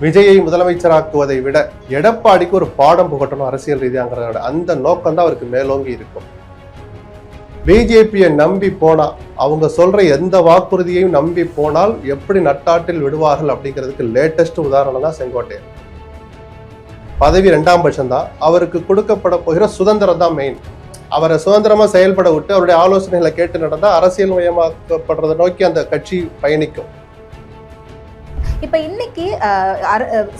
விஜயை முதலமைச்சராக்குவதை விட எடப்பாடிக்கு ஒரு பாடம் புகட்டணும் அரசியல் ரீதியாங்கிறத விட அந்த நோக்கம் தான் அவருக்கு மேலோங்கி இருக்கும். பிஜேபியை நம்பி போனா, அவங்க சொல்ற எந்த வாக்குறுதியையும் நம்பி போனால் எப்படி நட்டாட்டில் விடுவார்கள் அப்படிங்கிறதுக்கு லேட்டஸ்ட் உதாரணம் தான் செங்கோட்டையன். பதவி 2ஆம் பட்சம் தான், அவருக்கு கொடுக்கப்பட போகிற சுதந்திரம் தான் மெயின். அவரை சுதந்திரமா செயல்பட விட்டு அவருடைய ஆலோசனைகளை கேட்டு நடந்தா அரசியல் மயமாக்கப்படுறதை நோக்கி அந்த கட்சி பயணிக்கும். இப்ப இன்னைக்கு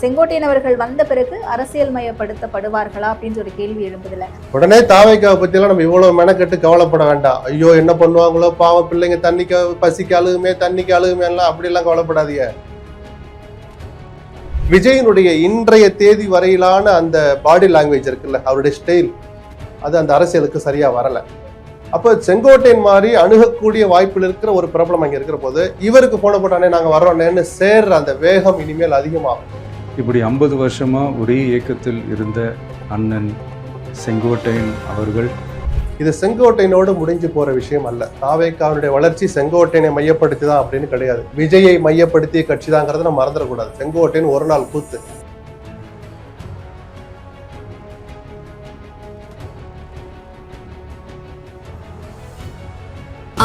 செங்கோட்டையன் அவர்கள் வந்த பிறகு அரசியல் மயப்படுத்தப்படுவார்களா அப்படின்னு ஒரு கேள்வி எழும்புதுல. உடனே தாவேக்காவை பத்தி எல்லாம் நம்ம இவ்வளவு மெனக்கெட்டு கவலைப்பட வேண்டாம். ஐயோ என்ன பண்ணுவாங்களோ பாவம், பிள்ளைங்க தண்ணிக்கு பசிக்கு அழுகுமே தண்ணிக்கு அழுகுமே எல்லாம் அப்படி எல்லாம் கவலைப்படாதீங்க. விஜயனுடைய இன்றைய தேதி வரையிலான அந்த பாடி லாங்குவேஜ் இருக்குல்ல, அவருடைய ஸ்டைல், அது அந்த அரசியலுக்கு சரியா வரல. அப்ப செங்கோட்டையன் மாதிரி அணுகக்கூடிய வாய்ப்பில் இருக்கிற ஒரு பிரபலம் அங்க இருக்கிற போது இவருக்கு போன போட்டானே நாங்க வர்றோம்னு சேர்ற அந்த வேகம் இனிமேல் அதிகமாகும். இப்படி 50 வருஷமா ஒரே இயக்கத்தில் இருந்த அண்ணன் செங்கோட்டையன் அவர்கள், இது செங்கோட்டையனோடு முடிஞ்சு போற விஷயம் அல்ல. தாவேக்காவுடைய வளர்ச்சி செங்கோட்டையனை மையப்படுத்தி தான் அப்படின்னு கிடையாது, விஜயை மையப்படுத்திய கட்சி தாங்கிறத நம்ம மறந்துடக்கூடாது. செங்கோட்டையன் ஒரு நாள் கூத்து.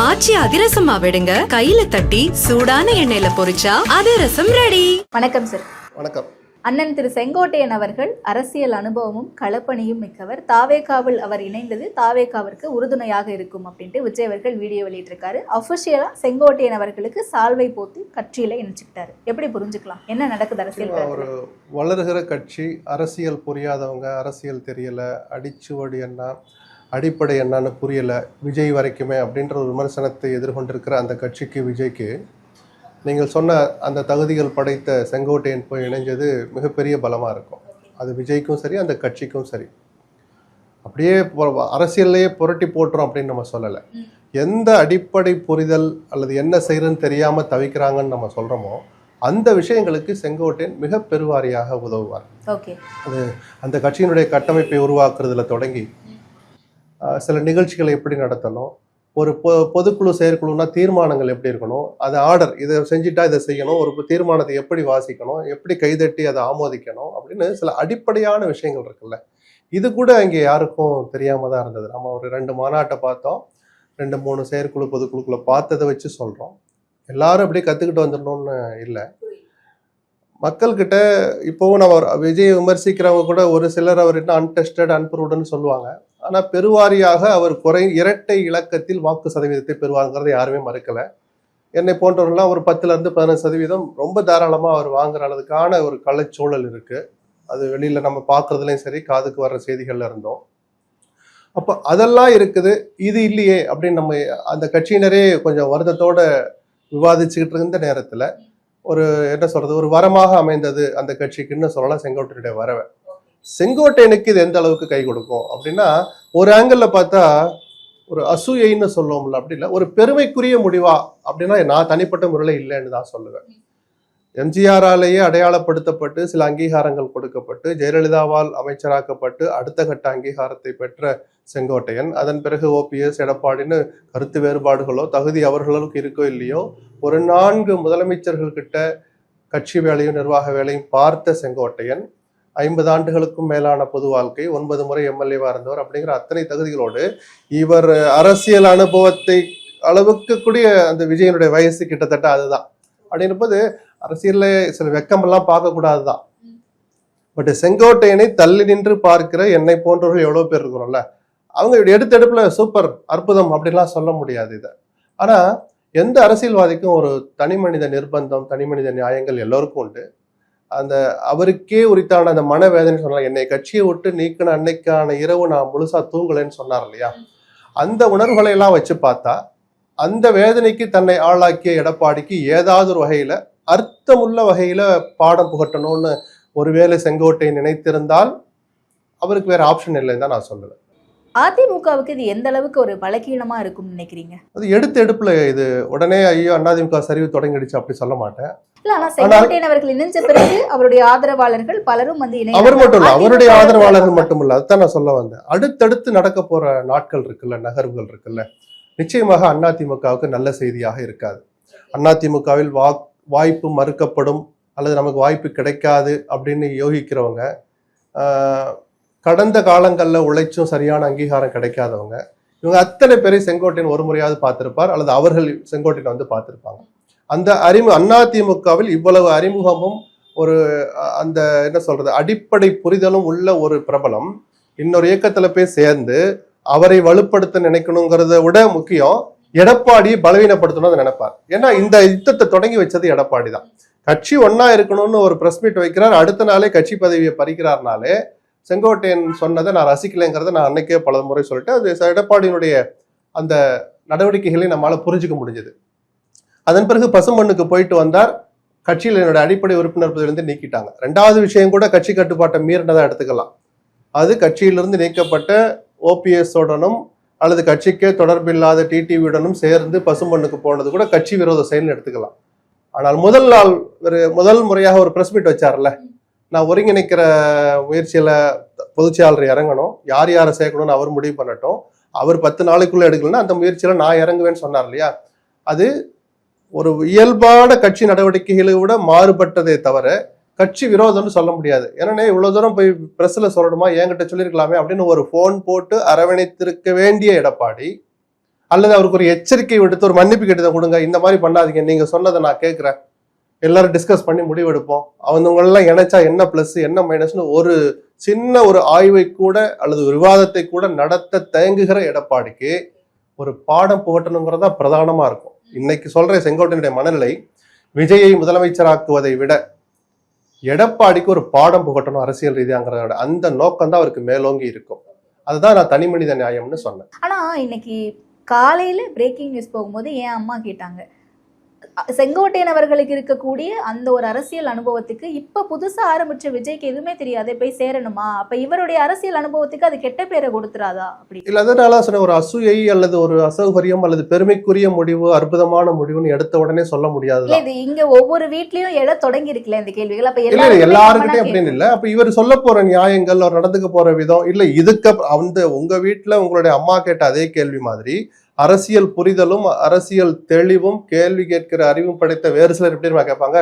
ஆச்சி அதிரசமா விடுங்க, கையில தட்டி சூடான எண்ணெயில பொரிச்சா அதிரசம் ரெடி. வணக்கம் சார். வணக்கம். அண்ணன் திரு செங்கோட்டையன் அவர்கள் அரசியல் அனுபவமும் களப்பணியும் மிக்கவர். தாவேகாவில் அவர் இணைந்தது தாவேகாவிற்கு உறுதுணையாக இருக்கும் அப்படின்ட்டு விஜய் அவர்கள் வீடியோ வெளியிட்டிருக்காரு. அபிஷியலா செங்கோட்டையன் அவர்களுக்கு சால்வை போத்தி கட்சியில இணைச்சுக்கிட்டாரு. எப்படி புரிஞ்சுக்கலாம், என்ன நடக்குது அரசியல்? ஒரு வளர்கிற கட்சி, அரசியல் புரியாதவங்க, அரசியல் தெரியல, அடிச்சுவடி என்ன அடிப்படை என்னன்னு புரியல விஜய் வரைக்குமே அப்படின்ற ஒரு விமர்சனத்தை எதிர்கொண்டிருக்கிற அந்த கட்சிக்கு, விஜய்க்கு நீங்கள் சொன்ன அந்த தகுதிகள் படைத்த செங்கோட்டையன் போய் இணைஞ்சது மிகப்பெரிய பலமாக இருக்கும். அது விஜய்க்கும் சரி, அந்த கட்சிக்கும் சரி. அப்படியே அரசியல்லையே புரட்டி போட்டுரும் அப்படின்னு நம்ம சொல்லலை. எந்த அடிப்படை புரிதல் அல்லது என்ன செய்யறதுன்னு தெரியாமல் தவிக்கிறாங்கன்னு நம்ம சொல்கிறோமோ அந்த விஷயங்களுக்கு செங்கோட்டையன் மிக பெருவாரியாக உதவுவார். அது அந்த கட்சியினுடைய கட்டமைப்பை உருவாக்குறதுல தொடங்கி சில நிகழ்ச்சிகளை எப்படி நடத்தணும், ஒரு பொதுக்குழு செயற்குழுனா தீர்மானங்கள் எப்படி இருக்கணும், அது ஆர்டர், இதை செஞ்சுட்டா இதை செய்யணும், ஒரு தீர்மானத்தை எப்படி வாசிக்கணும், எப்படி கைதட்டி அதை ஆமோதிக்கணும் அப்படின்னு சில அடிப்படையான விஷயங்கள் இருக்குல்ல, இது கூட இங்கே யாருக்கும் தெரியாம தான் இருந்தது. நம்ம ஒரு 2 மாநாட்டை பார்த்தோம், 2-3 செயற்குழு பொதுக்குழுக்களை பார்த்ததை வச்சு சொல்கிறோம். எல்லாரும் அப்படியே கற்றுக்கிட்டு வந்துடணும்னு இல்லை. மக்கள்கிட்ட இப்போவும் நம்ம விஜய் விமர்சிக்கிறவங்க கூட ஒரு சிலர் அவர் இன்னும் அன்டெஸ்டட் அன்ப்ரூவ்டுன்னு சொல்லுவாங்க. ஆனால் பெருவாரியாக அவர் இரட்டை இலக்கத்தில் வாக்கு சதவீதத்தை பெறுவாங்கிறத யாருமே மறுக்கலை. என்னை போன்றவர்கள்லாம் ஒரு 10-15% ரொம்ப தாராளமாக அவர் வாங்குற அளவுக்கான ஒரு கலைச்சூழல் இருக்குது. அது வெளியில் நம்ம பார்க்குறதுலையும் சரி, காதுக்கு வர்ற செய்திகள்ல இருந்தோம். அப்போ அதெல்லாம் இருக்குது, இது இல்லையே அப்படின்னு நம்ம அந்த கட்சியினரே கொஞ்சம் வருத்தத்தோட விவாதிச்சுக்கிட்டு இருந்த நேரத்தில் ஒரு என்ன சொல்றது, ஒரு வரமாக அமைந்தது அந்த கட்சிக்குன்னு சொல்லலாம் செங்கோட்டையனுடைய வரவை. செங்கோட்டையனுக்கு இது எந்த அளவுக்கு கை கொடுக்கும் அப்படின்னா, ஒரு ஆங்கிள் பார்த்தா ஒரு அசூயைன்னு சொல்லுவோம்ல, அப்படி இல்லை, ஒரு பெருமைக்குரிய முடிவா அப்படின்னா நான் தனிப்பட்ட முறையில் இல்லைன்னு தான் சொல்லுவேன். எம்ஜிஆராலேயே அடையாளப்படுத்தப்பட்டு சில அங்கீகாரங்கள் கொடுக்கப்பட்டு ஜெயலலிதாவால் அமைச்சராக்கப்பட்டு அடுத்த கட்ட அங்கீகாரத்தை பெற்ற செங்கோட்டையன், அதன் பிறகு ஓபிஎஸ், எடப்பாடின்னு கருத்து வேறுபாடுகளோ தகுதி அவர்களுக்கு இருக்கோ இல்லையோ ஒரு 4 முதலமைச்சர்கள் கிட்ட கட்சி வேலையும் நிர்வாக வேலையும் பார்த்த செங்கோட்டையன், 50 ஆண்டுகளுக்கும் மேலான பொது வாழ்க்கை, 9 முறை எம்எல்ஏவா இருந்தவர் அப்படிங்கிற அத்தனை தகுதிகளோடு இவர் அரசியல் அனுபவத்தை அளவுக்கு கூடிய அந்த விஜயனுடைய வயசு கிட்டத்தட்ட அதுதான் அப்படின்னு போது அரசியல்ல சில வெக்கமெல்லாம் பார்க்கக்கூடாதுதான். பட் செங்கோட்டையனை தள்ளி நின்று பார்க்கிற என்னை போன்றவர்கள் எவ்வளவு பேர் இருக்கிறோம்ல, அவங்க எடுத்தெடுப்புல சூப்பர் அற்புதம் அப்படின்லாம் சொல்ல முடியாது இதை. ஆனா எந்த அரசியல்வாதிக்கும் ஒரு தனி மனித நிர்பந்தம், தனி மனித நியாயங்கள் எல்லோருக்கும் உண்டு. அந்த அவருக்கே உரித்தான அந்த மனவேதனை சொன்னார். என்னை கட்சியை விட்டு நீக்கின அன்னைக்கான இரவு நான் முழுசா தூங்கலைன்னு சொன்னார் இல்லையா, அந்த உணர்வுகளை எல்லாம் வச்சு பார்த்தா அந்த வேதனைக்கு தன்னை ஆளாக்கிய எடப்பாடிக்கு ஏதாவது ஒரு வகையில அர்த்தமுள்ள வகையில பாடம் புகட்டணும்னு ஒருவேளை செங்கோட்டையன் நினைத்திருந்தால் அவருக்கு வேற ஆப்ஷன் இல்லைன்னு தான் நான் சொல்லுவேன். அதிமுகவுக்கு இது எந்த அளவுக்கு ஒரு பலகீனமா இருக்கும்னு நினைக்கிறீங்க? அது எடுப்புல இது உடனே ஐயோ அதிமுக சரிவு தொடங்கிடுச்சு அப்படி சொல்ல மாட்டேன். இல்ல, ஆனா செங்கோட்டையன் அவர்கள் இணைஞ்ச பிறகு அவருடைய ஆதரவாளர்கள் பலரும் வந்து அவர் மட்டும் இல்ல, அவருடைய ஆதரவாளர்கள் மட்டும் இல்ல, அதுதான் நான் சொல்ல வந்தேன். அடுத்தடுத்து நடக்க போற நாட்கள் இருக்குல்ல, நகர்வுகள் இருக்குல்ல, நிச்சயமாக அதிமுகவுக்கு நல்ல செய்தியாக இருக்காது. அதிமுகவில் வாய்ப்பு மறுக்கப்படும் அல்லது நமக்கு வாய்ப்பு கிடைக்காது அப்படின்னு யோகிக்கிறவங்க, கடந்த காலங்களில் உழைச்சும் சரியான அங்கீகாரம் கிடைக்காதவங்க, இவங்க அத்தனை பேரை செங்கோட்டையன் ஒரு முறையாவது பார்த்திருப்பார், அல்லது அவர்கள் செங்கோட்டையன் வந்து பார்த்திருப்பாங்க. அந்த அதிமுகவில் இவ்வளவு அறிமுகமும் ஒரு அந்த என்ன சொல்றது அடிப்படை புரிதலும் உள்ள ஒரு பிரபலம் இன்னொரு இயக்கத்துல போய் சேர்ந்து அவரை வலுப்படுத்த நினைக்கணுங்கிறத விட முக்கியம் எடப்பாடியை பலவீனப்படுத்தணும்னு நினைப்பார். ஏன்னா இந்த யுத்தத்தை தொடங்கி வச்சது எடப்பாடி தான். கட்சி ஒன்னா இருக்கணும்னு ஒரு பிரஸ் மீட் வைக்கிறார், அடுத்த நாளே கட்சி பதவியை பறிக்கிறார்னாலே செங்கோட்டையன் சொன்னதை நான் ரசிக்கலைங்கிறத நான் அன்னைக்கே பல முறை சொல்லிட்டு அது எடப்பாடியினுடைய அந்த நடவடிக்கைகளை நம்மளால புரிஞ்சுக்க முடிஞ்சது. அதன் பிறகு பசுமண்ணுக்கு போயிட்டு வந்தார், கட்சியில் என்னோட அடிப்படை உறுப்பினர் பதவியிலிருந்து நீக்கிட்டாங்க. ரெண்டாவது விஷயம் கூட கட்சி கட்டுப்பாட்டை மீறினதை எடுத்துக்கலாம். அது கட்சியிலிருந்து நீக்கப்பட்ட ஓபிஎஸ் உடனும் அல்லது கட்சிக்கே தொடர்பில்லாத டிடிவியுடனும் சேர்ந்து பசுமண்ணுக்கு போனது கூட கட்சி விரோத செயல்னு எடுத்துக்கலாம். ஆனால் முதல் முறையாக ஒரு பிரஸ் மீட் வச்சார்ல, நான் ஒருங்கிணைக்கிற முயற்சியில பொதுச்செயலாளர் இறங்கணும், யார் யாரை சேர்க்கணும்னு அவர் முடிவு பண்ணட்டும், அவர் 10 நாளைக்குள்ள எடுக்கலன்னா அந்த முயற்சியில நான் இறங்குவேன்னு சொன்னார் இல்லையா, அது ஒரு இயல்பான கட்சி நடவடிக்கைகளை விட மாறுபட்டதே தவிர கட்சி விரோதம்னு சொல்ல முடியாது. ஏன்னா இவ்வளவு தூரம் போய் பிரஸ்ல சொல்லணுமா, என்கிட்ட சொல்லியிருக்கலாமே அப்படின்னு ஒரு போன் போட்டு அரவணைத்திருக்க வேண்டிய எடப்பாடி, அல்லது அவருக்கு ஒரு எச்சரிக்கை விடுத்து ஒரு மன்னிப்பு கடிதம் கொடுங்க, இந்த மாதிரி பண்ணாதீங்க, நீங்க சொன்னதை நான் கேட்கிறேன், எல்லாரும் டிஸ்கஸ் பண்ணி முடிவெடுப்போம், அவங்கெல்லாம் இணைச்சா என்ன பிளஸ் என்ன மைனஸ்னு ஒரு சின்ன ஒரு ஆய்வை கூட அல்லது ஒரு விவாதத்தை கூட நடத்த தயங்குகிற எடப்பாடிக்கு ஒரு பாடம் புகட்டணுங்கிறதா பிரதானமா இருக்கும். இன்னைக்கு சொல்ற செங்கோட்டையனுடைய மனநிலை விஜயை முதலமைச்சராக்குவதை விட எடப்பாடிக்கு ஒரு பாடம் புகட்டணும் அரசியல் ரீதியாங்கிறத அந்த நோக்கம் தான் அவருக்கு மேலோங்கி இருக்கும். அதுதான் நான் தனி மனித நியாயம்னு சொன்னேன். ஆனா இன்னைக்கு காலையில பிரேக்கிங் நியூஸ் போகும்போது என் அம்மா கேட்டாங்க, செங்கோட்டையன் அவர்களுக்கு இருக்கக்கூடிய அந்த ஒரு அரசியல் அனுபவத்துக்கு இப்ப புதுசா ஆரம்பிச்ச விஜய்க்கு எதுவுமே தெரியாது, போய் சேரணுமா, அப்ப இவருடைய அரசியல் அனுபவத்துக்கு அது கெட்ட பேரை கொடுத்துறாதா அப்படி இல்ல. அதனால சொன்ன ஒரு அசூயை அல்லது ஒரு அசௌகரியம் அல்லது பெருமைக்குரிய முடிவு அற்புதமான முடிவுன்னு எடுத்த உடனே சொல்ல முடியாது. இது இங்க ஒவ்வொரு வீட்லயும் எழ தொடங்கி இருக்குல்ல இந்த கேள்விகள். அப்ப எல்லாருக்கிட்டையும் அப்படின்னு இல்ல. அப்ப இவர் சொல்ல போற நியாயங்கள், அவர் நடந்துக்க போற விதம் இல்ல, இதுக்கு அந்த உங்க வீட்டுல உங்களுடைய அம்மா கேட்ட அதே கேள்வி மாதிரி அரசியல் புரிதலும் அரசியல் தெளிவும் கேள்வி கேட்கிற அறிவும் படைத்த வேறு சிலர் எப்படி கேட்பாங்க,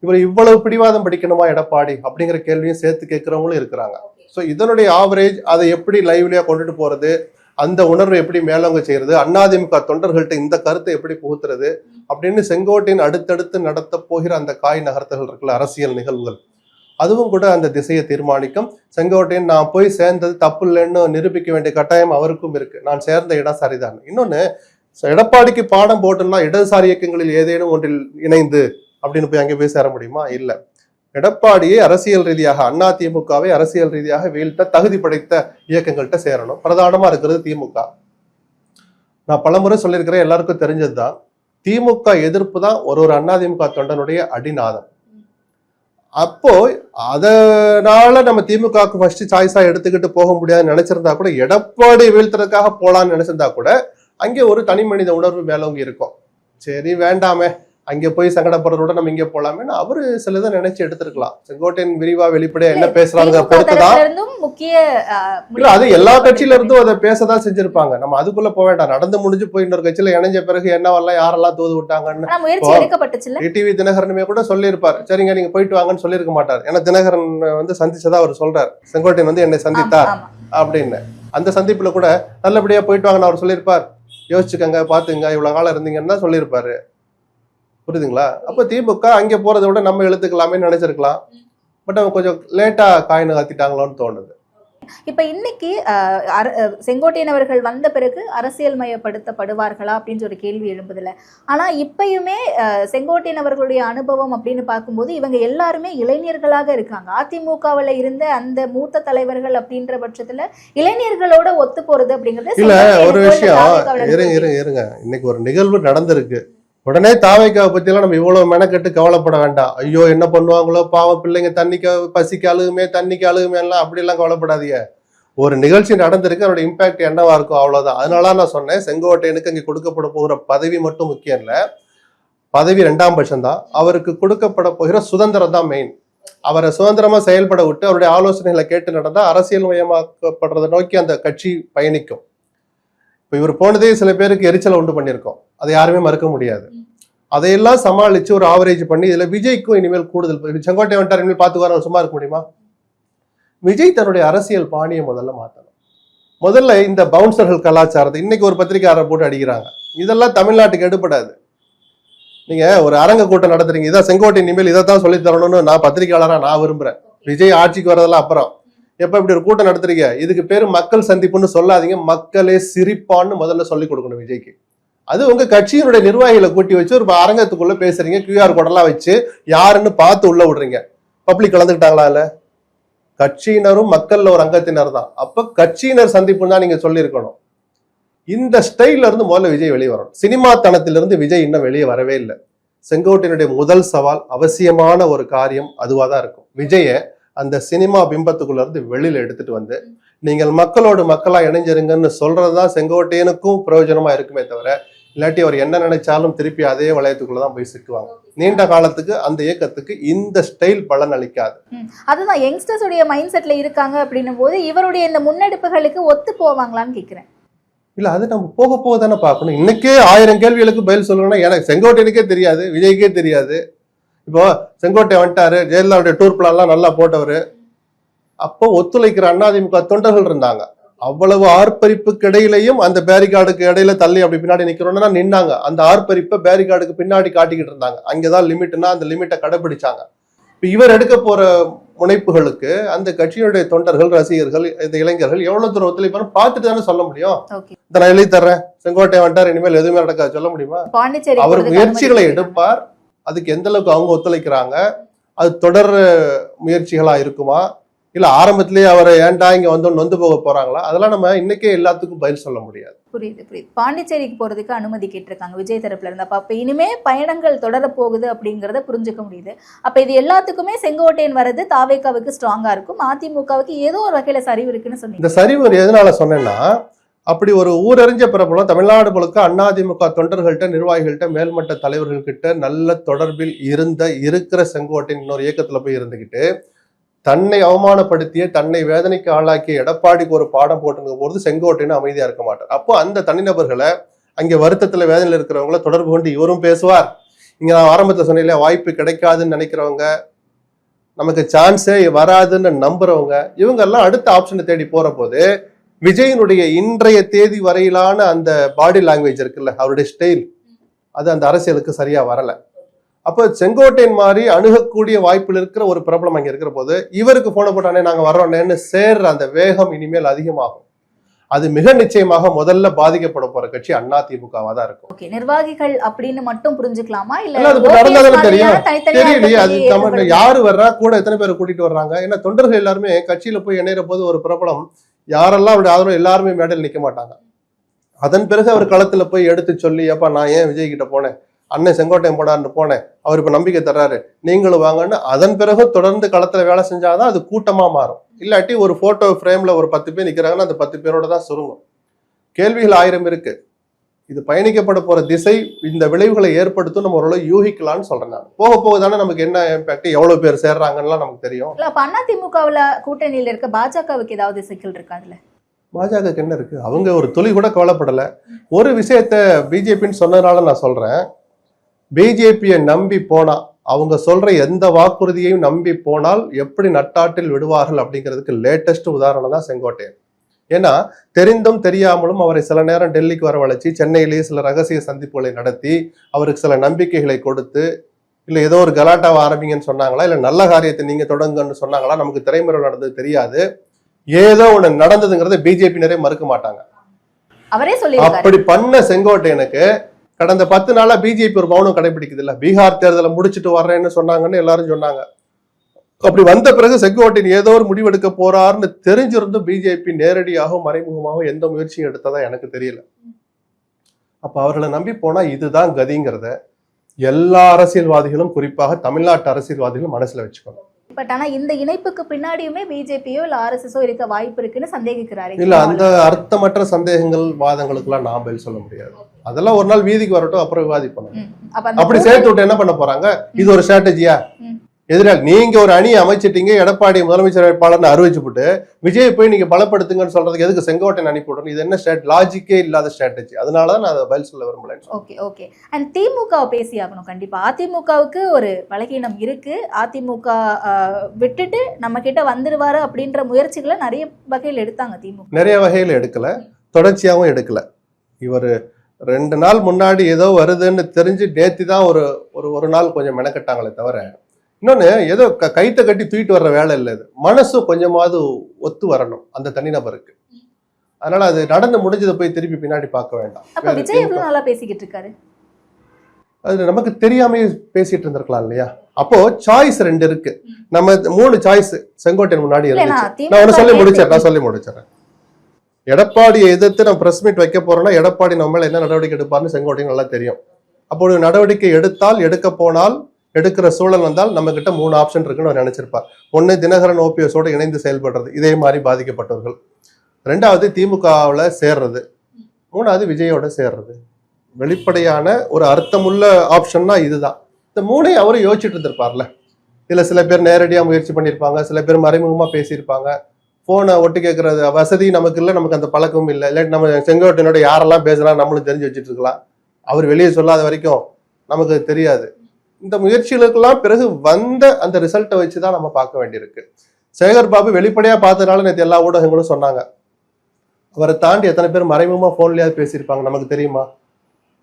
இவர் இவ்வளவு பிடிவாதம் படிக்கணுமா எடப்பாடி அப்படிங்கிற கேள்வியும் சேர்த்து கேட்கிறவங்களும் இருக்கிறாங்க. ஸோ இதனுடைய ஆவரேஜ் அதை எப்படி லைவ்லியா கொண்டுட்டு போறது, அந்த உணர்வை எப்படி மேலோங்க செய்யறது, அதிமுக தொண்டர்கள்ட்ட இந்த கருத்தை எப்படி புகுத்துறது அப்படின்னு செங்கோட்டையின் அடுத்தடுத்து நடத்த போகிற அந்த காய் நகர்த்தல்கள் இருக்குல்ல அரசியல் நிகழ்வுகள், அதுவும் கூட அந்த திசையை தீர்மானிக்கும். செங்கோட்டையன் நான் போய் சேர்ந்தது தப்பு இல்லைன்னு நிரூபிக்க வேண்டிய கட்டாயம் அவருக்கும் இருக்கு, நான் சேர்ந்த இடம் சரிதான். இன்னொன்னு, எடப்பாடிக்கு பாடம் போட்டுன்னா இடதுசாரி இயக்கங்களில் ஏதேனும் ஒன்றில் இணைந்து அப்படின்னு போய் அங்கே போய் சேர முடியுமா? இல்லை. எடப்பாடியை அரசியல் ரீதியாக அதிமுகவை அரசியல் ரீதியாக வீழ்த்த தகுதி படைத்த இயக்கங்கள்கிட்ட சேரணும். பிரதானமா இருக்கிறது திமுக. நான் பலமுறை சொல்லியிருக்கிறேன், எல்லாருக்கும் தெரிஞ்சதுதான், திமுக எதிர்ப்பு தான் ஒரு அதிமுக தொண்டனுடைய அடிநாதம். அப்போ அதனால நம்ம திமுகவுக்கு ஃபர்ஸ்ட் சாய்ஸா எடுத்துக்கிட்டு போக முடியாதுன்னு நினைச்சிருந்தா கூட, எடப்பாடி வீழ்த்துறதுக்காக போலான்னு நினைச்சிருந்தா கூட அங்கே ஒரு தனி மனித உணர்வு மேலோங்கி இருக்கும். சரி வேண்டாமே, அங்கே போய் சங்கடப்படுறதோட நம்ம இங்கே போலாமேன்னு அவரு சிலதை நினைச்சு எடுத்திருக்கலாம். செங்கோட்டையன் விரிவா வெளிப்படையா என்ன பேசுறாங்க பொறுத்துதான். அது எல்லா கட்சியில இருந்தும் அதை பேசதான் செஞ்சிருப்பாங்க. நம்ம அதுக்குள்ள போக வேண்டாம். நடந்து முடிஞ்சு போய் இன்னொரு கட்சியில இணைஞ்ச பிறகு என்னவெல்லாம் யாரெல்லாம் தோது விட்டாங்கன்னு டிடிவி தினகரனுமே கூட சொல்லியிருப்பார். சரிங்க நீங்க போயிட்டு வாங்கன்னு சொல்லியிருக்க மாட்டார். ஏன்னா தினகரன் வந்து சந்திச்சதா அவர் சொல்றாரு, செங்கோட்டையன் வந்து என்னை சந்தித்தார் அப்படின்னு. அந்த சந்திப்புல கூட நல்லபடியா போயிட்டு வாங்கன்னு அவர் சொல்லியிருப்பார். யோசிச்சுக்கங்க, பாத்துங்க, இவ்வளவு காலம் இருந்தீங்கன்னா சொல்லியிருப்பாரு. புரியுதுங்களா? அப்ப திமுக அங்கே போறதை விட நம்ம எழுத்துக்கலாமே நினைச்சிருக்கலாம். பட் அவங்க கொஞ்சம் லேட்டா காயினை காத்திட்டாங்களோன்னு தோணுது. இப்ப இன்னைக்கு செங்கோட்டையன் அவர்கள் வந்த பிறகு அரசியல் மயப்படுத்தப்படுவார்களா அப்படின்னு ஒரு கேள்வி எழும்புதில்ல. ஆனா இப்பயுமே செங்கோட்டையன் அவர்களுடைய அனுபவம் அப்படின்னு பார்க்கும்போது இவங்க எல்லாருமே இளைஞர்களாக இருக்காங்க. அதிமுகவில் இருந்த அந்த மூத்த தலைவர்கள் அப்படின்ற பட்சத்துல இளைஞர்களோட ஒத்து போறது அப்படிங்கிறது இல்ல. ஒரு விஷயம் இருங்க, இன்னைக்கு ஒரு நிகழ்வு நடந்திருக்கு, உடனே தாவைக்காவை பத்தி எல்லாம் நம்ம இவ்வளவு மெனக்கெட்டு கவலைப்பட வேண்டாம். ஐயோ என்ன பண்ணுவாங்களோ பாவம், பிள்ளைங்க தண்ணிக்கு பசிக்கு அழுகுமே தண்ணிக்கு அழுகுமே எல்லாம் அப்படி எல்லாம் கவலைப்படாதீங்க. ஒரு நிகழ்ச்சி நடந்திருக்கு, அதோட இம்பாக்ட் என்னவா இருக்கும் அவ்வளவுதான். அதனால நான் சொன்னேன், செங்கோட்டையனுக்கு அங்கே கொடுக்கப்பட போகிற பதவி மட்டும் முக்கியம் இல்ல, பதவி 2ஆம் பட்சம் தான். அவருக்கு கொடுக்கப்பட போகிற சுதந்திரம் தான் மெயின். அவரை சுதந்திரமா செயல்பட விட்டு அவருடைய ஆலோசனைகளை கேட்டு நடந்தா அரசியல் மயமாக்கப்படுறதை நோக்கி அந்த கட்சி பயணிக்கும். இப்போ இவர் போனதே சில பேருக்கு எரிச்சலை உண்டு பண்ணியிருக்கோம், அதை யாருமே மறுக்க முடியாது. அதையெல்லாம் சமாளிச்சு ஒரு ஆவரேஜ் பண்ணி இதுல விஜய்க்கும் இனிமேல் கூடுதல் செங்கோட்டை வந்துட்டார் இனிமேல் பார்த்துக்குவாரு சும்மா இருக்க முடியுமா? விஜய் தன்னுடைய அரசியல் பாணியை முதல்ல மாற்றணும். முதல்ல இந்த பவுன்சர்கள் கலாச்சாரத்தை இன்னைக்கு ஒரு பத்திரிகையாளர் போட்டு அடிக்கிறாங்க. இதெல்லாம் தமிழ்நாட்டுக்கு எடுபடாது. நீங்க ஒரு அரங்க கூட்டம் நடத்துறீங்க, இதான் செங்கோட்டை இனிமேல் இதைத்தான் சொல்லி தரணும்னு நான் பத்திரிகையாளரா நான் விரும்புறேன். விஜய் ஆட்சிக்கு வரதெல்லாம் அப்புறம் எப்ப இப்படி ஒரு கூட்டம் நடத்துறீங்க, இதுக்கு பேரு மக்கள் சந்திப்புன்னு சொல்லாதீங்க, மக்களே சிரிப்பான்னு முதல்ல சொல்லிக் கொடுக்கணும் விஜய்க்கு. அது உங்க கட்சியினுடைய நிர்வாகிகளை கூட்டி வச்சு ஒரு அரங்கத்துக்குள்ள பேசுறீங்க, QR கோடெல்லாம் வச்சு யாருன்னு பார்த்து உள்ள விடுறீங்க. பப்ளிக் கலந்துக்கிட்டாங்களா? இல்ல, கட்சியினரும் மக்கள்ல ஒரு அங்கத்தினர் தான். அப்ப கட்சியினர் சந்திப்புன்னு தான் நீங்க சொல்லியிருக்கணும். இந்த ஸ்டைல்ல இருந்து முதல்ல விஜய் வெளியே வரணும். சினிமா தனத்திலிருந்து விஜய் இன்னும் வெளியே வரவே இல்லை. செங்கோட்டையினுடைய முதல் சவால், அவசியமான ஒரு காரியம் அதுவாதான் இருக்கும். விஜய அந்த சினிமா பிம்பத்துக்குள்ள இருந்து வெளியில எடுத்துட்டு வந்து நீங்கள் மக்களோடு மக்களா இணைஞ்சிருங்கன்னு சொல்றதுதான் செங்கோட்டையனுக்கும் பிரயோஜனமா இருக்குமே தவிர, இல்லாட்டி அவர் என்ன நினைச்சாலும் திருப்பி அதே வளையத்துக்குள்ளதான் போய் சிக்குவாங்க. நீண்ட காலத்துக்கு அந்த இயக்கத்துக்கு இந்த ஸ்டைல் பலன் அளிக்காது. அதுதான் யங்ஸ்டர்ஸ் உடைய மைண்ட் செட்ல இருக்காங்க அப்படின்னும் போது இவருடைய இந்த முன்னெடுப்புகளுக்கு ஒத்து போவாங்களான்னு கேட்கிறேன். இல்ல, அது நம்ம போக போக தானே பார்க்கணும். இன்னைக்கே 1000 கேள்விகளுக்கு பதில் சொல்லணும்னா எனக்கு செங்கோட்டையனுக்கே தெரியாது, விஜய்க்கே தெரியாது. இப்போ செங்கோட்டை வந்துட்டாரு, ஜெயலலிதாவுடைய டூர் பிளான்லாம் நல்லா போட்டவரு. அப்போ ஒத்துழைக்கிற அதிமுக தொண்டர்கள் இருந்தாங்க. அவ்வளவு ஆர்ப்பரிப்புக்கு இடையிலையும் அந்த பேரிகார்டுக்கு இடையில தள்ளி அப்படி பின்னாடி நிக்கிறோம்னா நின்னாங்க. அந்த ஆர்ப்பரிப்பை பேரிகார்டுக்கு பின்னாடி காட்டிக்கிட்டு இருந்தாங்க. அங்கேதான் லிமிட்னா அந்த லிமிட்டை கடைபிடிச்சாங்க. இப்ப இவர் எடுக்க போற முனைப்புகளுக்கு அந்த கட்சியுடைய தொண்டர்கள், ரசிகர்கள், இந்த இளைஞர்கள் எவ்வளவு தூரம் ஒத்துழைப்பான்னு பார்த்துட்டு தானே சொல்ல முடியும். இதை நான் எழுதி தர்றேன், செங்கோட்டை வந்துட்டார், இனிமேல் எதுவுமே நடக்காது சொல்ல முடியுமா? அவர் முயற்சிகளை எடுப்பார். அதுக்கு எந்த அளவுக்கு அவங்க ஒத்துழைக்கிறாங்க, அது தொடர் முயற்சிகளா இருக்குமா, இல்ல ஆரம்பத்திலேயே அவரை ஏன்டா இங்க வந்து நொந்து போக போறாங்களா, அதெல்லாம் நம்ம இன்னைக்கே எல்லாத்துக்கும் பதில் சொல்ல முடியாது. புரியுது புரியுது. பாண்டிச்சேரிக்கு போறதுக்கு அனுமதி கேட்டிருக்காங்க விஜய் தரப்புல இருந்து. அப்ப இனிமே பயணங்கள் தொடர போகுது அப்படிங்கறத புரிஞ்சுக்க முடியுது. அப்ப இது எல்லாத்துக்குமே செங்கோட்டையன் வர்றது தாவேகாவுக்கு ஸ்ட்ராங்கா இருக்கும், அதிமுகவுக்கு ஏதோ ஒரு வகையில சரிவு இருக்குன்னு சொன்னீங்க. இந்த சரிவு எதனால சொன்னேன்னா, அப்படி ஒரு ஊரறிஞ்ச பிரபலம் தமிழ்நாடு முழுக்க அதிமுக தொண்டர்கள்ட்ட, நிர்வாகிகள்ட்ட, மேல்மட்ட தலைவர்கள்கிட்ட நல்ல தொடர்பில் இருக்கிற செங்கோட்டையன் இன்னொரு இயக்கத்துல போய் இருந்துகிட்டு தன்னை அவமானப்படுத்திய, தன்னை வேதனைக்கு ஆளாக்கிய எடப்பாடிக்கு ஒரு பாடம் போட்டுங்க போது செங்கோட்டையன் அமைதியா இருக்க மாட்டார். அப்போ அந்த தனிநபர்களை, அங்கே வருத்தத்துல வேதனையில் இருக்கிறவங்கள தொடர்பு கொண்டு இவரும் பேசுவார். இங்க நான் ஆரம்பத்துல சொன்னேன், வாய்ப்பு கிடைக்காதுன்னு நினைக்கிறவங்க, நமக்கு சான்ஸே வராதுன்னு நம்புறவங்க, இவங்க எல்லாம் அடுத்த ஆப்ஷனை தேடி போற போது விஜயனுடைய இன்றைய தேதி வரையிலான அந்த பாடி லாங்குவேஜ் இருக்குல்ல, அவருடைய ஸ்டைல், அது அந்த அரசியலுக்கு சரியா வரல. அப்ப செங்கோட்டையன் மாதிரி அணுகக்கூடிய வாய்ப்பில் இருக்கிற ஒரு பிரபலம் அங்க இருக்கிற போது இவருக்கு போன போட்டானே நாங்க வர்றோம்னு சேர்ற அந்த வேகம் இனிமேல் அதிகமாகும். அது மிக நிச்சயமாக முதல்ல பாதிக்கப்பட போற கட்சி அதிமுகவா தான் இருக்கும். நிர்வாகிகள் அப்படின்னு மட்டும் புரிஞ்சுக்கலாமா? இல்ல நடந்தாலும் தெரியும், தெரியலையே. அது தமிழ்ல யாரு வர்றா, கூட எத்தனை பேரை கூட்டிட்டு வர்றாங்க? ஏன்னா தொண்டர்கள் எல்லாருமே கட்சியில போய் இணைகிற போது ஒரு பிரபலம் யாரெல்லாம் அவருடைய ஆதரவு எல்லாருமே மேடையில் நிக்க மாட்டாங்க. அதன் பிறகு அவர் களத்துல போய் எடுத்து சொல்லி, அப்பா நான் ஏன் விஜய் கிட்ட போனேன், அண்ணன் செங்கோட்டையன் போடான்னு போனேன், அவர் இப்ப நம்பிக்கை தர்றாரு, நீங்களும் வாங்கன்னு அதன் பிறகு தொடர்ந்து களத்துல வேலை செஞ்சாதான் அது கூட்டமா மாறும். இல்லாட்டி ஒரு போட்டோ ஃப்ரேம்ல ஒரு 10 பேர் நிக்கிறாங்கன்னா அந்த 10 பேரோட தான் சுருங்கும். கேள்விகள் 1000 இருக்கு. இது பயணிக்கப்பட போற திசை இந்த விளைவுகளை ஏற்படுத்தும் நம்ம ஓரளவு யூகிக்கலாம்னு சொல்றேன். நான் போக போக தானே நமக்கு என்ன இம்பாக்ட், எவ்வளவு பேர் சேர்றாங்கன்னு நமக்கு தெரியும். அதிமுகவுல கூட்டணியில இருக்க பாஜகவுக்கு ஏதாவது சிக்கல் இருக்காதுல்ல? பாஜகவுக்கு என்ன இருக்கு? அவங்க ஒரு துளி கூட கவலைப்படல. ஒரு விஷயத்த பிஜேபின்னு சொன்னதுனால நான் சொல்றேன், பிஜேபியை நம்பி போனா, அவங்க சொல்ற எந்த வாக்குறுதியையும் நம்பி போனால் எப்படி நட்டாட்டில் விடுவார்கள் அப்படிங்கிறதுக்கு லேட்டஸ்ட் உதாரணம் தான் செங்கோட்டையன். ஏன்னா தெரிந்தும் தெரியாமலும் அவரை சில நேரம் டெல்லிக்கு வரவழைச்சி, சென்னையிலேயே சில ரகசிய சந்திப்புகளை நடத்தி, அவருக்கு சில நம்பிக்கைகளை கொடுத்து, இல்ல ஏதோ ஒரு கலாட்டாவை ஆரம்பிங்கன்னு சொன்னாங்களா, இல்ல நல்ல காரியத்தை நீங்க தொடங்குன்னு சொன்னாங்களா, நமக்கு திரைமுறை நடந்தது தெரியாது. ஏதோ ஒண்ணு நடந்ததுங்கிறத பிஜேபியினரே மறுக்க மாட்டாங்க. அவரே சொல்லி அப்படி பண்ண செங்கோட்டையனுக்கு கடந்த 10 நாளா பிஜேபி ஒரு மௌனம் கடைபிடிக்குது இல்ல. பீகார் தேர்தலை முடிச்சுட்டு வர்றேன்னு சொன்னாங்கன்னு எல்லாரும் சொன்னாங்க. அப்படி வந்த பிறகு செங்கோட்டையன் ஏதோ ஒரு முடிவெடுக்க போறாருன்னு தெரிஞ்சிருந்தும் பிஜேபி நேரடியாகவும் மறைமுகமாகவும் எந்த முயற்சியும் எடுத்ததா எனக்கு தெரியல. அப்ப அவர்களை நம்பி போனா இதுதான் கதிங்கிறத எல்லா அரசியல்வாதிகளும், குறிப்பாக தமிழ்நாட்டு அரசியல்வாதிகளும் மனசுல வச்சுக்கணும். பட் ஆனா இந்த இணைப்புக்கு பின்னாடியுமே பிஜேபியோ இல்ல ஆர்எஸ்எஸோ இருக்க வாய்ப்பு இருக்குன்னு சந்தேகிக்கிறாரு. இல்ல, அந்த அர்த்தமற்ற சந்தேகங்கள், வாதங்களுக்கு எல்லாம் நான் பதில் சொல்ல முடியாது. அதெல்லாம் ஒரு நாள் வீதிக்கு வரட்டும், அப்புறம் விவாதிப்போம். அப்படி சேர்த்து விட்டு என்ன பண்ண போறாங்க? இது ஒரு ஸ்ட்ராட்டஜியா? எதிராளி. நீங்க ஒரு அணியை அமைச்சிட்டீங்க, எடப்பாடி முதலமைச்சர் வேட்பாளர்னு அறிவிச்சுட்டு விஜய் போய் நீங்க பலப்படுத்துங்கன்னு சொல்றதுக்கு எதுக்கு செங்கோட்டையன் அனுப்பிவிடணும்? இது என்ன லாஜிக்கே இல்லாத ஸ்ட்ராட்டஜி. அதனாலதான் நான் அதை பதில் சொல்ல விரும்பல. ஓகே. அண்ட் திமுக பேசி ஆகணும் கண்டிப்பா. அதிமுகவுக்கு ஒரு பலகீனம் இருக்கு. அதிமுக விட்டுட்டு நம்ம கிட்ட வந்துருவாரு அப்படின்ற முயற்சிகளை நிறைய வகையில் எடுத்தாங்க திமுக. நிறைய வகையில் எடுக்கல, தொடர்ச்சியாகவும் எடுக்கல. இவர் 2 நாள் முன்னாடி ஏதோ வருதுன்னு தெரிஞ்சு நேத்தி தான் ஒரு நாள் கொஞ்சம் மெனக்கட்டாங்களே தவிர, இன்னொன்னு ஏதோ கைத்தை கட்டி தூக்கிட்டு வர்ற வேலை இல்லை. இது மனசும் கொஞ்சமாவது ஒத்து வரணும் அந்த தனிநபருக்கு. அதனால அது நடந்து முடிஞ்சதை போய் திருப்பி பின்னாடி பார்க்க வேண்டாம். அப்ப விஜய் எவ்வளவு நாளா பேசிக்கிட்டு இருக்காரு? அது நமக்கு தெரியாம பேசிட்டு இருந்திருக்கலாம் இல்லையா? அப்போ சாய்ஸ் 2 இருக்கு. நம்ம 3 சாய்ஸ் செங்கோட்டையன் முன்னாடி இருந்துச்சு. நான் சொல்லி முடிச்சிடறேன். எடப்பாடியை எதிர்த்து நம்ம பிரஸ் மீட் வைக்க போறோம்னா எடப்பாடி நம்ம மேல என்ன நடவடிக்கை எடுப்பார்னு செங்கோட்டையன் நல்லா தெரியும். அப்போ நடவடிக்கை எடுத்தால், எடுக்க போனால், எடுக்கிற சூழல் வந்தால் நம்ம கிட்ட 3 ஆப்ஷன் இருக்குன்னு அவர் நினைச்சிருப்பார். 1 தினகரன் ஓபிஎஸோட இணைந்து செயல்படுறது, இதே மாதிரி பாதிக்கப்பட்டவர்கள். 2வது திமுகவில் சேர்றது. 3வது விஜயோட சேர்றது. வெளிப்படையான ஒரு அர்த்தமுள்ள ஆப்ஷன்னா இதுதான். இந்த 3ஐயும் அவரும் யோசிச்சுட்டு இருந்திருப்பார்ல. இதுல சில பேர் நேரடியாக முயற்சி பண்ணியிருப்பாங்க, சில பேர் மறைமுகமா பேசியிருப்பாங்க. போனை ஒட்டு கேட்கறது வசதி நமக்கு இல்லை, நமக்கு அந்த பழக்கமும் இல்லை. இல்லாட்டி நம்ம செங்கோட்டையனோட யாரெல்லாம் பேசுறா நம்மளும் தெரிஞ்சு வச்சுட்டு இருக்கலாம். அவர் வெளியே சொல்லாத வரைக்கும் நமக்கு தெரியாது. இந்த முயற்சிகளுக்கெல்லாம் பிறகு வந்த அந்த ரிசல்ட்டை வச்சுதான் நம்ம பார்க்க வேண்டியிருக்கு. சேகர் பாபு வெளிப்படையா பார்த்ததுனால நேற்று எல்லா ஊடகங்களும் சொன்னாங்க. அவரை தாண்டி எத்தனை பேர் மறைமுகமா போன்லயாவது பேசியிருப்பாங்க நமக்கு தெரியுமா?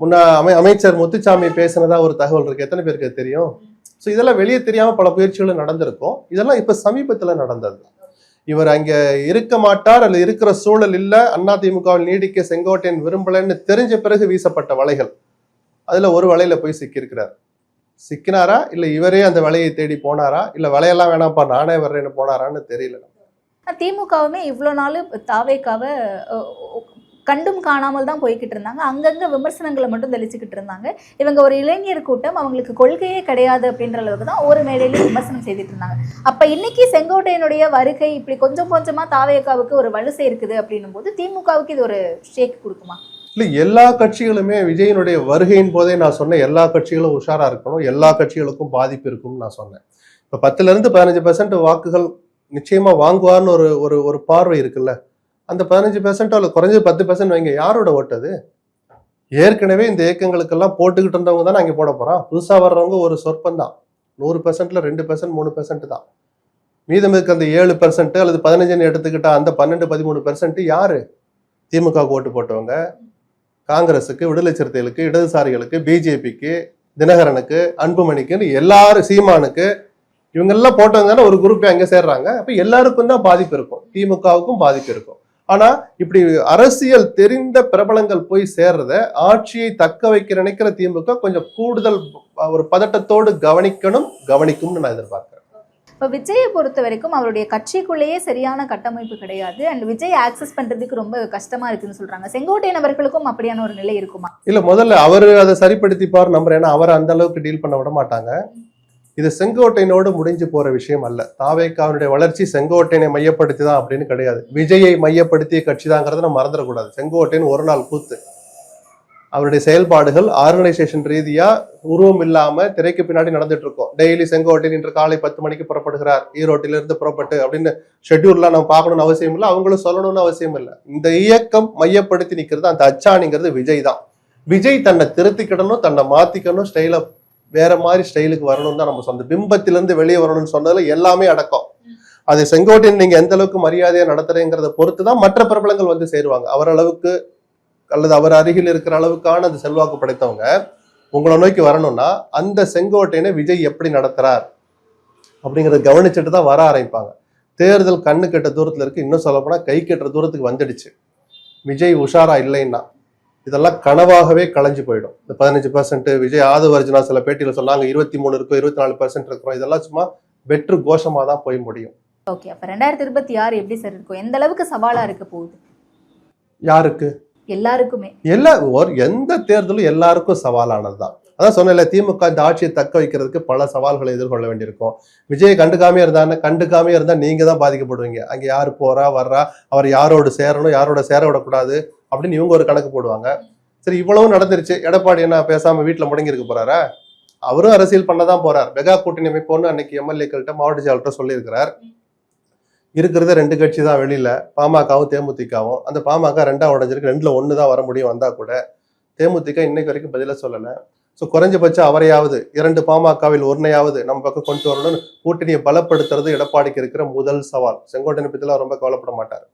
முன்னா அமைச்சர் முத்துசாமி பேசினதா ஒரு தகவல் இருக்கு. எத்தனை பேருக்கு தெரியும்? ஸோ இதெல்லாம் வெளியே தெரியாம பல முயற்சிகளும் நடந்திருக்கும். இதெல்லாம் இப்ப சமீபத்துல நடந்தது. இவர் அங்க இருக்க மாட்டார் அல்லது இருக்கிற சூழல் இல்ல, அதிமுகவில் நீடிக்க செங்கோட்டையன் விரும்பலன்னு தெரிஞ்ச பிறகு வீசப்பட்ட வலைகள். அதுல ஒரு வலையில போய் சிக்கியிருக்கிறார். சிக்கினாரா இல்ல இவரே அந்த வலையை தேடி போனாரா இல்ல வலையெல்லாம் வேணாம்ப்பா நானே வர்றேன்னு போனாரான்னு தெரியல. திமுகவுமே இவ்வளவு நாள் தாவேக்காவை கண்டும் காணாமல் தான் போய்கிட்டு இருந்தாங்க. அங்கங்க விமர்சனங்களை மட்டும் தெளிச்சுக்கிட்டு இருந்தாங்க. இவங்க ஒரு இளைஞர் கூட்டம், அவங்களுக்கு கொள்கையே கிடையாது அப்படின்ற அளவுக்கு தான் ஒரு மேடையிலும் விமர்சனம் செய்துட்டு இருந்தாங்க. அப்ப இன்னைக்கு செங்கோட்டையனுடைய வருகை இப்படி கொஞ்சம் கொஞ்சமா தாவேக்காவுக்கு ஒரு வலுசை இருக்குது அப்படின்னும் போது திமுகவுக்கு இது ஒரு ஷேக் கொடுக்குமா? இல்ல, எல்லா கட்சிகளுமே விஜயனுடைய வருகையின் போதே நான் சொன்னேன் எல்லா கட்சிகளும் உஷாரா இருக்கணும், எல்லா கட்சிகளுக்கும் பாதிப்பு இருக்கும்னு நான் சொன்னேன். இப்ப 10-15% வாக்குகள் நிச்சயமா வாங்குவார்னு ஒரு பார்வை இருக்குல்ல. அந்த 15% அல்ல குறைஞ்சது 10% வைங்க. யாரோட ஓட்டு அது? ஏற்கனவே இந்த இயக்கங்களுக்கெல்லாம் போட்டுக்கிட்டு இருந்தவங்க தானே அங்கே போட போறான். புதுசா வர்றவங்க ஒரு சொற்பம் தான். 100%ல 2%, 3% தான். மீதம் இருக்க அந்த 7% அல்லது 15 எடுத்துக்கிட்டா அந்த 12-13% யாரு? திமுக ஓட்டு போட்டவங்க, காங்கிரஸுக்கு, விடுதலை சிறுத்தைகளுக்கு, இடதுசாரிகளுக்கு, பிஜேபிக்கு, தினகரனுக்கு, அன்புமணிக்குன்னு எல்லாரும், சீமானுக்கு, இவங்கெல்லாம் போட்டவங்க தானே ஒரு குரூப்பே அங்கே சேர்றாங்க. அப்ப எல்லாருக்கும் தான் பாதிப்பு இருக்கும், திமுகவுக்கும் பாதிப்பு இருக்கும். ஆனா இப்படி அரசியல் தெரிந்த பிரபலங்கள் போய் சேர்றத ஆட்சியை தக்க வைக்க நினைக்கிற திமுக கொஞ்சம் கூடுதல் ஒரு பதட்டத்தோடு கவனிக்கும்னு நான் எதிர்பார்க்கிறேன். இப்போ விஜயை பொறுத்த வரைக்கும் அவருடைய கட்சிக்குள்ளேயே சரியான கட்டமைப்பு கிடையாது. அண்ட் விஜய் ஆக்சஸ் பண்றதுக்கு ரொம்ப கஷ்டமா இருக்குன்னு சொல்றாங்க. செங்கோட்டையன் அவர்களுக்கும் அப்படியான ஒரு நிலை இருக்குமா? இல்ல, முதல்ல அவர் அதை சரிப்படுத்திப்பார் நம்புறேன். ஏன்னா அவர் அந்த அளவுக்கு டீல் பண்ண விட மாட்டாங்க. இது செங்கோட்டையனோடு முடிஞ்சு போற விஷயம் அல்ல. தாவேக்காவுடைய வளர்ச்சி செங்கோட்டையனை மையப்படுத்தி தான் அப்படின்னு கிடையாது. விஜயை மையப்படுத்திய கட்சி தாங்கிறத நம்ம மறந்துடக்கூடாது. செங்கோட்டையன் ஒரு நாள் கூத்து. அவருடைய செயல்பாடுகள் ஆர்கனைசேஷன் ரீதியா உருவம் இல்லாம திரைக்கு பின்னாடி நடந்துட்டு இருக்கோம். டெய்லி செங்கோட்டையன் இன்று காலை 10 மணிக்கு புறப்படுகிறார், ஈரோட்டிலிருந்து புறப்பட்டு அப்படின்னு ஷெட்யூல்லாம் நம்ம பார்க்கணும்னு அவசியம் இல்லை, அவங்களும் சொல்லணும்னு அவசியம் இல்லை. இந்த இயக்கம் மையப்படுத்தி நிற்கிறது அந்த அச்சாணிங்கிறது விஜய் தான். விஜய் தன்னை திருத்திக்கிடணும், தன்னை மாத்திக்கணும், ஸ்டைல வேற மாதிரி ஸ்டைலுக்கு வரணும் தான் நம்ம சொந்த பிம்பத்திலிருந்து வெளியே வரணும்னு சொன்னதுல எல்லாமே அடக்கம். அது செங்கோட்டையன் நீங்க எந்த அளவுக்கு மரியாதையா நடத்துறேங்கிறத பொறுத்து தான் மற்ற பிரபலங்கள் வந்து சேருவாங்க. அவர் அளவுக்கு அல்லது அவர் அருகில் இருக்கிற அளவுக்கான அந்த செல்வாக்கு படைத்தவங்க உங்களை நோக்கி வரணும்னா அந்த செங்கோட்டையனை விஜய் எப்படி நடத்துறார் அப்படிங்கிறத கவனிச்சுட்டு தான் வர ஆரம்பிப்பாங்க. தேர்தல் கண்ணு கெட்ட தூரத்துல இருக்கு. இன்னும் சொல்ல போனா கை கெட்டுற தூரத்துக்கு வந்துடுச்சு. விஜய் உஷாரா இல்லைன்னா இதெல்லாம் கனவாகவே களைஞ்சு போயிடும். இந்த 15% விஜய் ஆதவர்ஜனா சில பேட்டியில சொன்னாங்க 23 இருக்கும், 24% இருக்கிறோம். இதெல்லாம் சும்மா வெற்று கோஷமா தான் போய் முடியும். ஓகே, அப்ப 2026 எப்படி சார் இருக்கும்? எந்த அளவுக்கு சவாலா இருக்க போகுது? யாருக்கு? எல்லாருக்குமே. எந்த தேர்தலும் எல்லாருக்கும் சவாலானதுதான். அதான் சொன்னேன்ல, திமுக இந்த ஆட்சியை தக்க வைக்கிறதுக்கு பல சவால்களை எதிர்கொள்ள வேண்டியிருக்கும். விஜய் கண்டுக்காமே இருந்தா நீங்க தான் பாதிக்கப்படுவீங்க. அங்க யாரு போறா வர்றா, அவர் யாரோடு சேரணும், யாரோட சேர விடக்கூடாது அப்படின்னு இவங்க ஒரு கணக்கு போடுவாங்க. சரி, இவ்வளவு நடந்துருச்சு. எடப்பாடி என்ன பேசாம வீட்டுல முடங்கி இருக்க போறாரா? அவரும் அரசியல் பண்ணதான் போறார். மெகா கூட்டணி அமைப்போன்னு அன்னைக்கு எம்எல்ஏக்கள்கிட்ட மாவட்ட செயலாளர்கிட்ட சொல்லியிருக்கிறார். இருக்கிறத 2 கட்சி தான் வெளியில, பாமகவும் தேமுதிகவும். அந்த பாமக 2ஆ உடைஞ்சிருக்கு, 2ல 1 தான் வர முடியும். வந்தா கூட தேமுதிக இன்னைக்கு வரைக்கும் பதில சொல்லலை. ஸோ குறைஞ்சபட்சம் அவரையாவது 2 பாமகவில் 1ஐயாவது நம்ம பக்கம் கொண்டு வரணும்னு கூட்டணியை பலப்படுத்துறது எடப்பாடிக்கு இருக்கிற முதல் சவால். செங்கோட்டையனை பற்றிலாம் ரொம்ப கவலைப்பட மாட்டார்.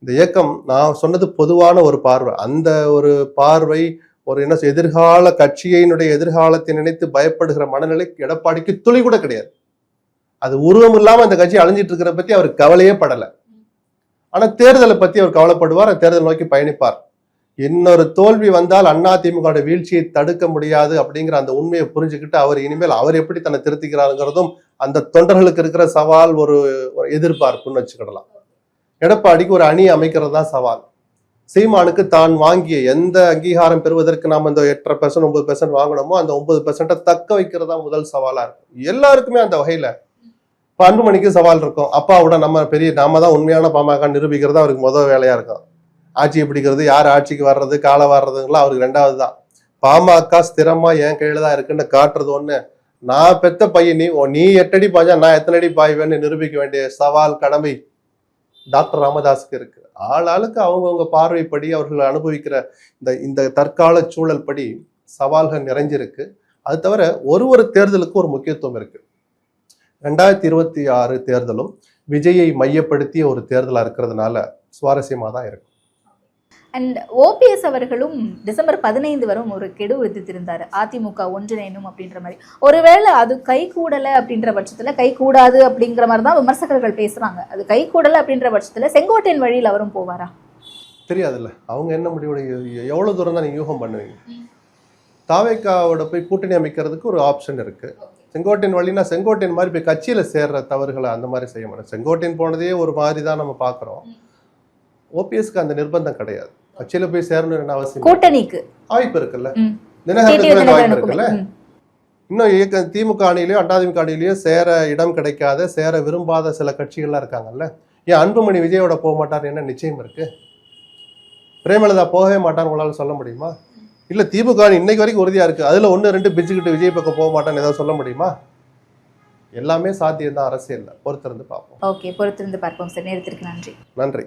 இந்த இயக்கம், நான் சொன்னது பொதுவான ஒரு பார்வை. அந்த ஒரு பார்வை, ஒரு என்ன எதிர்கால கட்சியினுடைய எதிர்காலத்தை நினைத்து பயப்படுகிற மனநிலை எடப்பாடிக்கு துளி கூட கிடையாது. அது உருவம் இல்லாம அந்த கட்சி அழிஞ்சிட்டு இருக்கிற பத்தி அவர் கவலையே படலை. ஆனா தேர்தலை பத்தி அவர் கவலைப்படுவார், தேர்தல் நோக்கி பயணிப்பார். இன்னொரு தோல்வி வந்தால் அதிமுக வீழ்ச்சியை தடுக்க முடியாது அப்படிங்கிற அந்த உண்மையை புரிஞ்சுக்கிட்டு அவர் இனிமேல் அவர் எப்படி தன்னை திருத்திக்கிறாருங்கிறதும் அந்த தொண்டர்களுக்கு இருக்கிற சவால், ஒரு எதிர்பார்ப்புன்னு வச்சுக்கிடலாம். எடப்பாடிக்கு ஒரு அணி அமைக்கிறது தான் சவால். சீமானுக்கு தான் வாங்கிய எந்த அங்கீகாரம் பெறுவதற்கு நாம் இந்த 8% 9% வாங்கணுமோ அந்த 9% தக்க வைக்கிறதா முதல் சவாலா இருக்கும் எல்லாருக்குமே. அந்த வகையில இப்ப அன்புமணிக்கு சவால் இருக்கும். அப்பாவோட நாம தான் உண்மையான பாமக நிரூபிக்கிறது அவருக்கு முதல் வேலையா இருக்கும். ஆட்சியை பிடிக்கிறது, யார் ஆட்சிக்கு வர்றது, காலை வர்றதுங்களாம் அவருக்கு 2வது தான். பாமக ஸ்திரமா என் கையில தான் இருக்குன்னு காட்டுறது ஒண்ணு. நான் பெத்த பையன் நீ 8 அடி பாய்ஞ்சா நான் எத்தனை அடி பாய்வேன்னு நிரூபிக்க வேண்டிய சவால், கடமை டாக்டர் ராமதாஸுக்கு இருக்கு. ஆளாளுக்கு அவங்கவுங்க பார்வைப்படி அவர்கள் அனுபவிக்கிற இந்த தற்கால சூழல் படி சவால்கள் நிறைஞ்சிருக்கு. அது தவிர ஒரு தேர்தலுக்கு ஒரு முக்கியத்துவம் இருக்கு. 2026 தேர்தலும் விஜயை மையப்படுத்திய ஒரு தேர்தலா இருக்கிறதுனால சுவாரஸ்யமா தான் இருக்கும். அண்ட் ஓபிஎஸ் அவர்களும் டிசம்பர் 15 வரும் ஒரு கெடு விதித்திருந்தாரு, அதிமுக ஒன்றிணைணும் அப்படின்ற மாதிரி. ஒருவேளை அது கை கூடலை அப்படின்ற பட்சத்துல, கை கூடாது அப்படிங்கிற மாதிரி தான் விமர்சகர்கள் பேசுறாங்க. அது கை கூடலை அப்படின்ற பட்சத்துல செங்கோட்டையன் வழியில் அவரும் போவாரா? தெரியாதுல்ல, அவங்க என்ன முடிவு, எவ்வளவு தூரம் தான் நீங்க யூகம் பண்ணுவீங்க. தாவேக்காவோட போய் கூட்டணி அமைக்கிறதுக்கு ஒரு ஆப்ஷன் இருக்கு. செங்கோட்டையன் வழினா செங்கோட்டையன் மாதிரி போய் கட்சியில சேர்ற தவறுகளை அந்த மாதிரி செய்ய மாட்டேன். செங்கோட்டையன் போனதே ஒரு மாதிரி தான் நம்ம பாக்குறோம். ஓபிஎஸ்க்கு அந்த நிர்பந்தம் கிடையாது. கட்சியில போய் சேரணும் என்ன அவசியம்? கூட்டணிக்கு வாய்ப்பு இருக்குல்ல, தினகரனுக்கு வாய்ப்பு இருக்குல்ல. இன்னும் திமுக அணியிலயோ அதிமுக அணியிலயோ சேர இடம் கிடைக்காத, சேர விரும்பாத சில கட்சிகள்லாம் இருக்காங்கல்ல. ஏன் அன்புமணி விஜயோட போக மாட்டார் என்ன நிச்சயம் இருக்கு? பிரேமலதா போகவே மாட்டான்னு உங்களால சொல்ல முடியுமா? இல்ல திமுக இன்னைக்கு வரைக்கும் உறுதியா இருக்கு, அதுல 1-2 பிச்சுக்கிட்டு விஜய் பக்கம் போக மாட்டான்னு ஏதாவது சொல்ல முடியுமா? எல்லாமே சாத்தியம் தான் அரசியல்ல. பொறுத்திருந்து பார்ப்போம். ஓகே, பொறுத்திருந்து பார்ப்போம் சார். நேரத்திற்கு நன்றி. நன்றி.